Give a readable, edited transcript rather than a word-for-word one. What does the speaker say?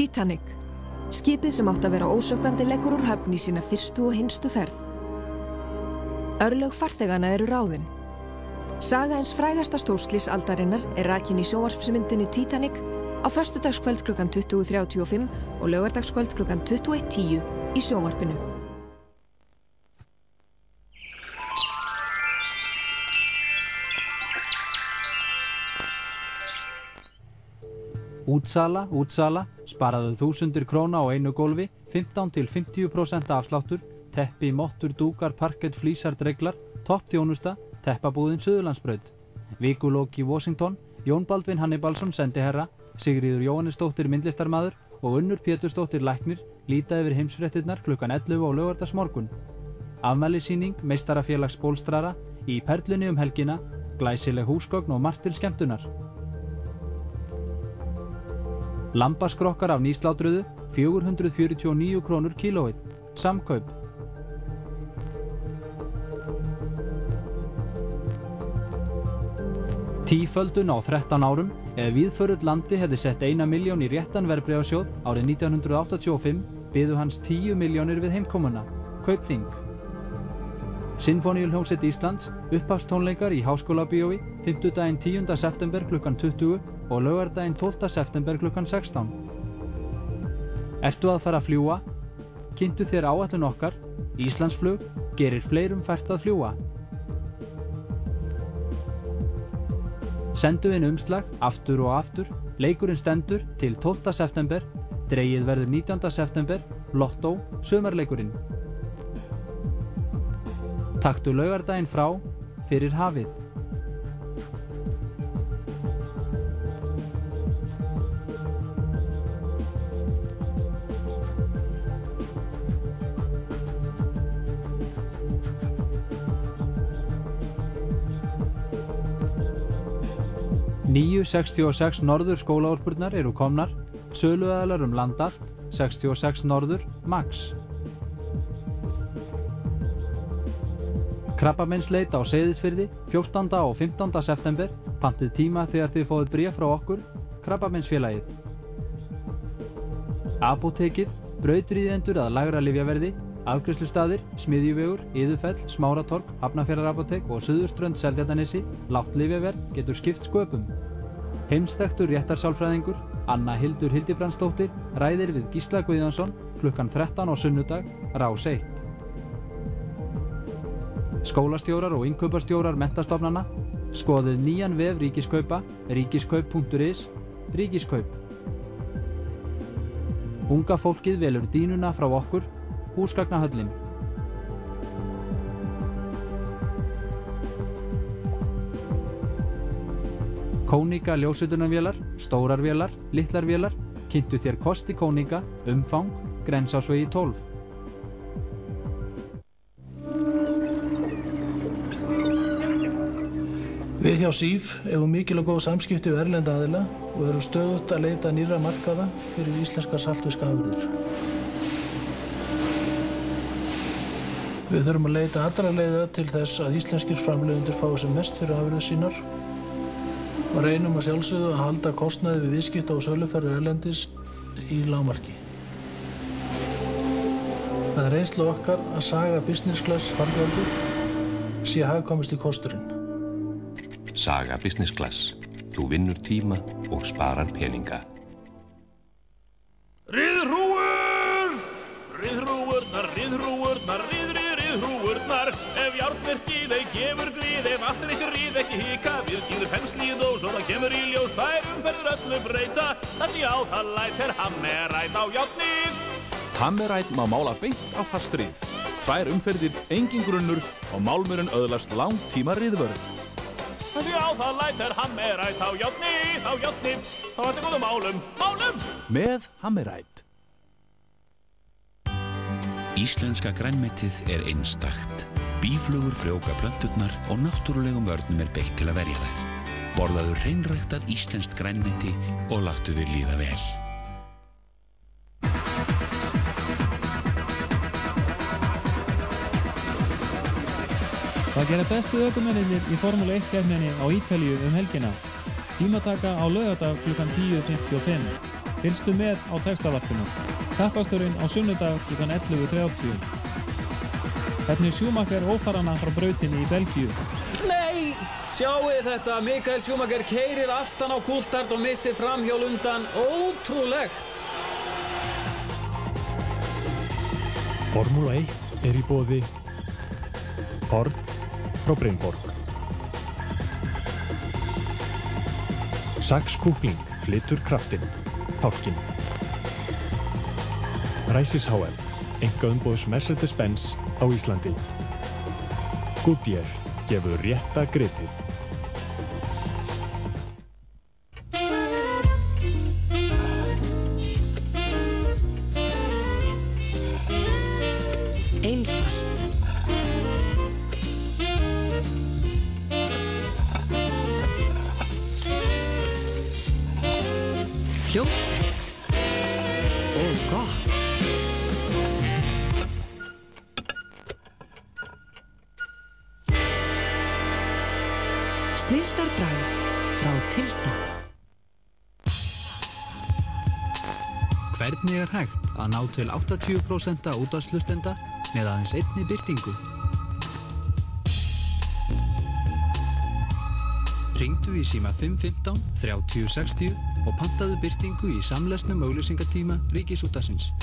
Titanic. Skipið sem átti að vera ósökkvandi leggur úr höfn í sína fyrstu og hinstu ferð. Örlög farþegana eru ráðin. Saga eins frægasta stórslys aldarinnar er rakin í sjónvarpsmyndinni Titanic á föstudagskvöld klukkan 20:35 og laugardagskvöld klukkan 21:10 í sjónvarpinu. Útsala, sparaðu 1000 króna á einu gólfi, 15 til 50% afsláttur, teppi, mottur, dúkar, parkett, flísar, dreglar, toppþjónusta, teppabúðin Suðurlandsbraut. Vikulok í Washington, Jón Baldvin Hannibalsson sendiherra, Sigríður Jóhannesdóttir myndlistarmaður og Unnur Pétursdóttir læknir líta yfir heimsfréttirnar klukkan 11 á laugardagsmorgun. Afmælissýning meistarafélags bólstrara í Perlunni helgina, glæsileg húsgögn og margt til skemmtunar. Lambaskrokkar af nýslátruðu, 449 krónur kílóið, samkaup. Tíföldun á 13 árum, ef víðförull landi hefði sett 1 milljón í réttan verðbréfasjóð árið 1985, biðu hans 10 milljónir við heimkomuna, Kaupþing. Sinfóníuhljómsveit Íslands, upphafstónleikar í Háskólabíói, 5. 10. september klukkan 20 og laugardaginn 12. september klukkan 16. Ertu að fara að fljúga? Kynntu þér áætlun okkar, Íslandsflug gerir fleirum fært að fljúga. Sendu inn umslag, aftur og aftur, leikurinn stendur til 12. september, dregið verður 19. september, lottó, sumarleikurinn. Taktu laugardaginn frá fyrir hafið. Nýju 66 norður skólaúrburnar eru komnar, söluaðilar land allt, 66 norður, max. Krabbameinsleit á Seyðisfirði, 14. og 15. september, pantið tíma þegar þið fáið bréf frá okkur, Krabbameinsfélagið. Apótekið, brautryðjendur að lægra lyfjaverði, afgreiðslustaðir, Smiðjuvegur, Iðufell, Smáratorg, Hafnarfjarðarapótek og Suðurströnd Seltjarnarnesi, lágt lyfjaverð getur skipt sköpum. Heimsþekktur réttarsálfræðingur, Anna Hildur Hildibrandsdóttir, ræðir við Gísla Guðjónsson klukkan 13 á sunnudag, Rás 1. Skólastjórar og innkaupastjórar menntastofnana, skoðið nýjan vef Ríkiskaupa, ríkiskaup.is, Ríkiskaup. Unga fólkið velur dýnuna frá okkur, Húsgagnahöllin. Konica ljósritunarvélar, stórar vélar, litlar vélar, kynntu þér kosti Konica, umfang, Grensásvegi 12. Við hjá SÍF eigum mikil og góð samskipti við erlenda aðila og erum stöðugt að leita nýrra markaða fyrir íslenskar saltfiskafurðir. Við þurfum að leita allra leiða til þess að íslenskir framleiðendur fái sem mest fyrir afurðir sínar og reynum að sjálfsögðu að halda kostnaði við viðskipta og söluferðir erlendis í lágmarki. Það er reynsla okkar að Saga Business Class fargjaldur sé hagkvæmasti kosturinn. Saga Business Class. Þú vinnur tíma og sparar peninga. Riðhrúur! Riðhrúurnar, riðhrúurnar, riðhrúurnar. Ef járnverkið ei gefur grið, ef allt er ekki ríð, ekki hika, virkið penslið og svo það kemur í ljós. Tvær umferðir öllu breyta, það sé á það læt Hammeræt á járnið. Hammeræt má mála beint á fastrið. Tvær umferðir, engin grunnur og málmurinn öðlast langtíma riðvörð. Það sé á það læt Hammeræt á járnið, þá er þetta góðum málum. Með Hammeræt. Íslenska grænmetið er einstakt. Býflugur frjóvga plönturnar og náttúrulegum vörnum er beitt til að verja þær. Borðaðu hreinræktað íslenskt grænmeti og láttu þér líða vel. Það gera bestu ökumennirnir í Formúlu 1 keppninni á Ítalíu helgina. Tímataka á laugardag klukkan 10:55. Fylgstu með á textavarpinu. Kappaksturin á sunnudag kl. 11:30. Hvernig Schumacher ófaranna frá brautinni í Belgíu. Nei! Sjáuð þetta, Michael Schumacher keyrir aftan á Coulthard og missir framhjól undan. Ótrúlegt! Formúla 1 í boði Ford frá Brynborg. Sax kúkling flytur kraftinn, fálkinn. Ræsis HF, einkaumboðs Mercedes-Benz á Íslandi. Goodyear gefur rétta gripið. Einfalt. Fljótt. Og gott. Snilldarbragð frá Tilda. Hvernig er hægt að ná til 80% útvarpshlustenda með aðeins einni birtingu? Hringdu í síma 515 30 60 og pantaðu birtingu í samlesnum auglýsingatíma Ríkisútvarpsins.